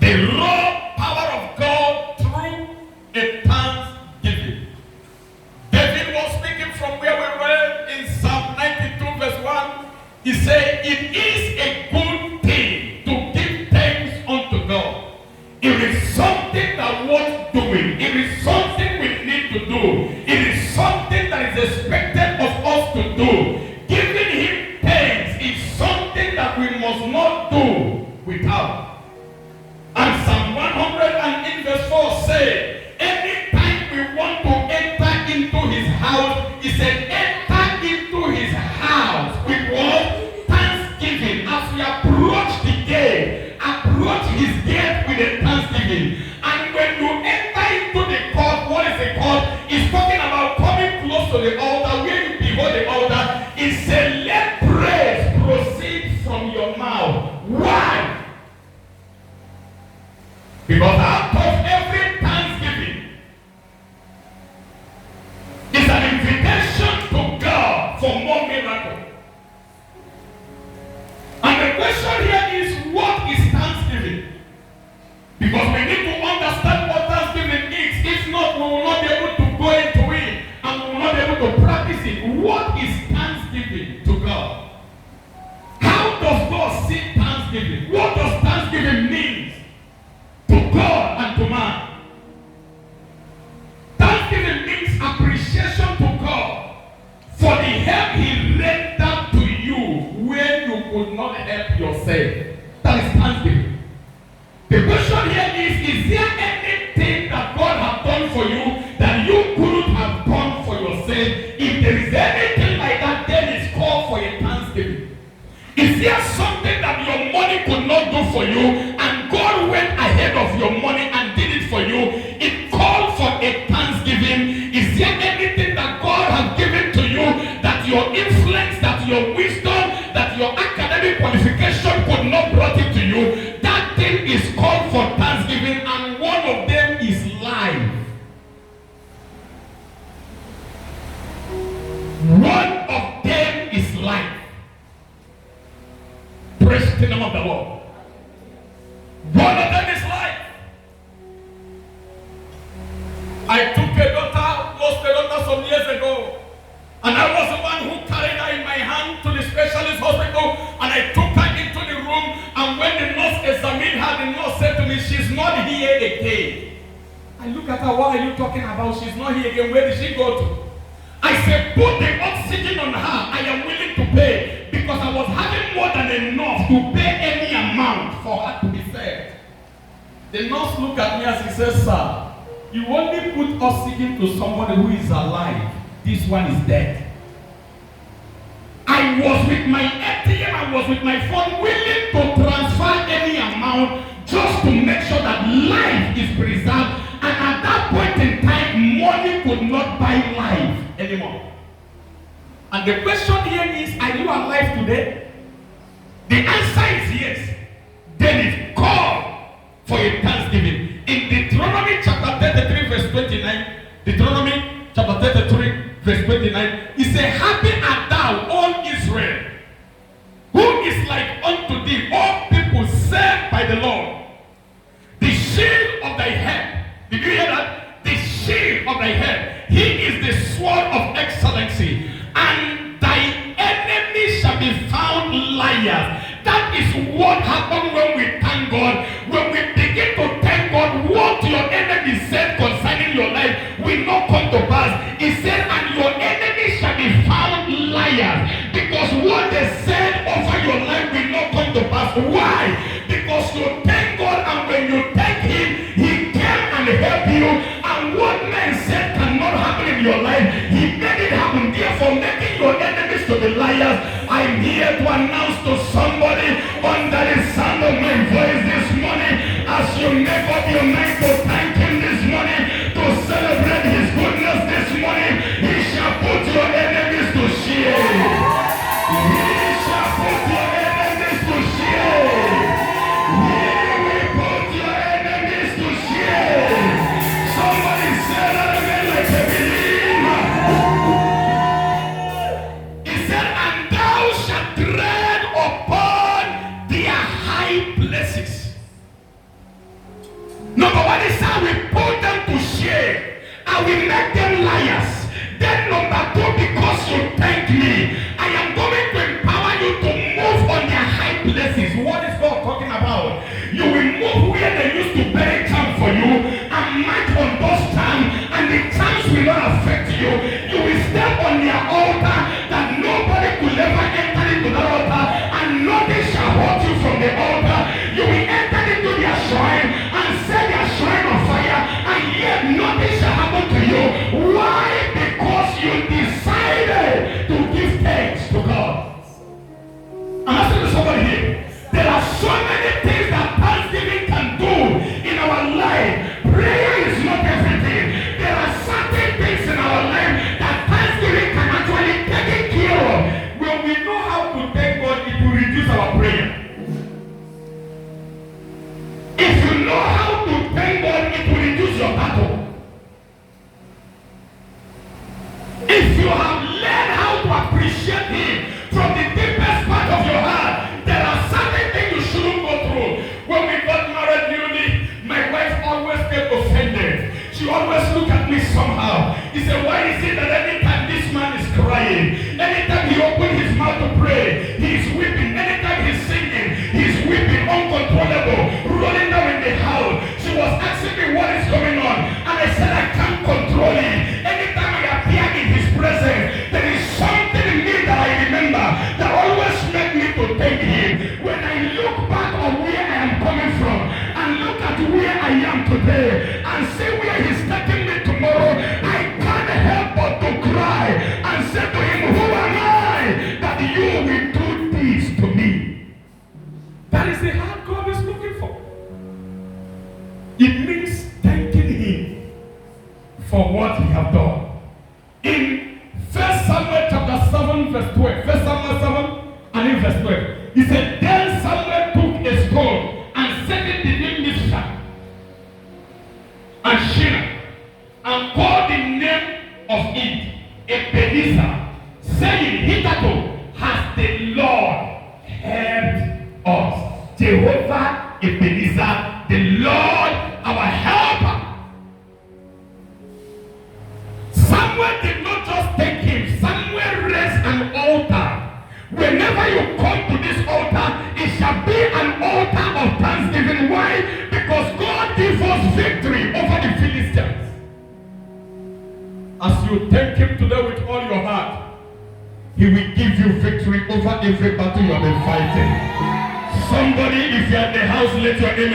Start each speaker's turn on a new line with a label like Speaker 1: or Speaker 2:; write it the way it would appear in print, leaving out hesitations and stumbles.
Speaker 1: The raw power of God through a thanksgiving. David was speaking from where we read in Psalm 92 verse 1. He said, it is a good thing to give thanks unto God. It is something that worth doing. It is something we need to do. It is something that is expected of us to do. Giving him thanks is something that we must not do without. And Psalm 100 and in verse 4 said, anytime we want to enter into his house, he said, enter into his house with what? Thanksgiving. As we approach the gate, approach his gate with a thanksgiving. And when you enter into the court, what is the court? It's talking about coming close to the altar, where you behold the altar. It said, let praise proceed from your mouth. Why? Because out of every thanksgiving is an invitation to God for more miracles. And the question here is, what is thanksgiving? Because we need to understand what thanksgiving is. If not, we will not be able to go into it and we will not be able to practice it. What is thanksgiving to God? How does God see thanksgiving? What does thanksgiving mean to God and to man? Thanksgiving means appreciation to God for the help he rendered to you when you could not help yourself. That is thanksgiving. The question here is there anything that God has done for you that you couldn't have done for yourself? If there is anything like that, then it's called for a thanksgiving. Is there something that your money could not do for you and God went ahead of your money and did it for you? It called for a thanksgiving. Is there anything that God has given to you that your influence, that your wisdom, that your academic qualification could not brought it to you? That thing is called for thanksgiving, and one of them is life. One of them is life. Praise the name of the Lord. One of them is life. I took a daughter, lost a daughter some years ago, and I was the one who carried her in my hand to the specialist hospital, and I took her into the room, and when the nurse examined her, the nurse said to me, she's not here again. I look at her, what are you talking about? She's not here again. Where did she go to? I said, put the oxygen on her. I am willing to pay, because I was having more than enough to pay any amount for her to be saved. The nurse looked at me as he said, sir, you only put oxygen to somebody who is alive. This one is dead. I was with my ATM, I was with my phone, willing to transfer any amount just to make sure that life is preserved. And at that point in time, money could not buy life anymore. And the question here is, are you alive today? The answer is yes. Then it's called for a thanksgiving. In Deuteronomy chapter 33 verse 29, Deuteronomy chapter 33 verse 29, it says, happy art thou, O Israel, who is like unto thee, all people saved by the Lord. The shield of thy head. Did you hear that? The shield of thy head. He is the sword of excellency. And thy enemy shall be found liars. That is what happened when we thank God. When we begin to thank God, what your enemy said concerning your life will not come to pass. He said, and your enemy shall be found liars. Because what they said over your life will not come to pass. Why? Because you thank God, and when you thank him, he came and helped you. And what men said cannot happen in your life, he made it happen. Therefore, making your enemies to be liars, I'm here to announce to somebody under the sound of my voice this morning, as you make up your mind to thank him this morning, to celebrate his goodness this morning, he shall put your enemies to shame. He shall put your enemies to shame. He will put your enemies to shame. Somebody said that again like a believer. He said, and thou shalt tread upon what is God talking about? You will move where they used to bury charm for you and march on those charms, and the charms will not affect you. You will step on their altar that nobody could ever enter into that altar, and nothing shall hurt you from the altar. You will enter into their shrine and set their shrine on fire, and yet nothing shall happen to you. Why? Because you decided to give thanks to God. I'm asking somebody here. There are so many things that thanksgiving can do in our life. Prayer is not everything. There are certain things in our life that thanksgiving can actually take care of. When we know how to thank God, it will reduce our prayer. If you know how to thank God, it will reduce your battle. If you have learned how to appreciate Him from the deepest part of your heart, there are certain things you shouldn't go through. When we got married newly, my wife always get offended. She always look at me somehow. He said, why is it that anytime this man is crying, anytime he opens his mouth to pray, he is weeping. Anytime he's singing, he's weeping, uncontrollable, rolling down in the house. She was asking me what is going on, and I said I can't control it. Anytime I appear in his presence, there is something in me that I remember that always makes me to thank him. When I look back on where I am coming from and look at where I am today and see where he's taking me tomorrow, I can't help but to cry and say to him, who am I that you will do this to me? That is the heart God is looking for. It means thanking him for what he has done. In 1 Samuel chapter 7 verse 12, 1 Samuel 7 and in verse 12, he said, then Samuel took a stone and set it between Mizpah and Shinnah, and called the name of it Ebenezer, saying, hitherto has the Lord helped us. Jehovah Ebenezer, the Lord our helper. Samuel did not just thank him. Samuel raised an altar. Whenever you come to this altar, it shall be an altar of thanksgiving. Why? Because God gives us victory over the Philistines. As you thank him today with all your heart, he will give you victory over every battle you have been fighting. Somebody, if you are in the house, let your amen.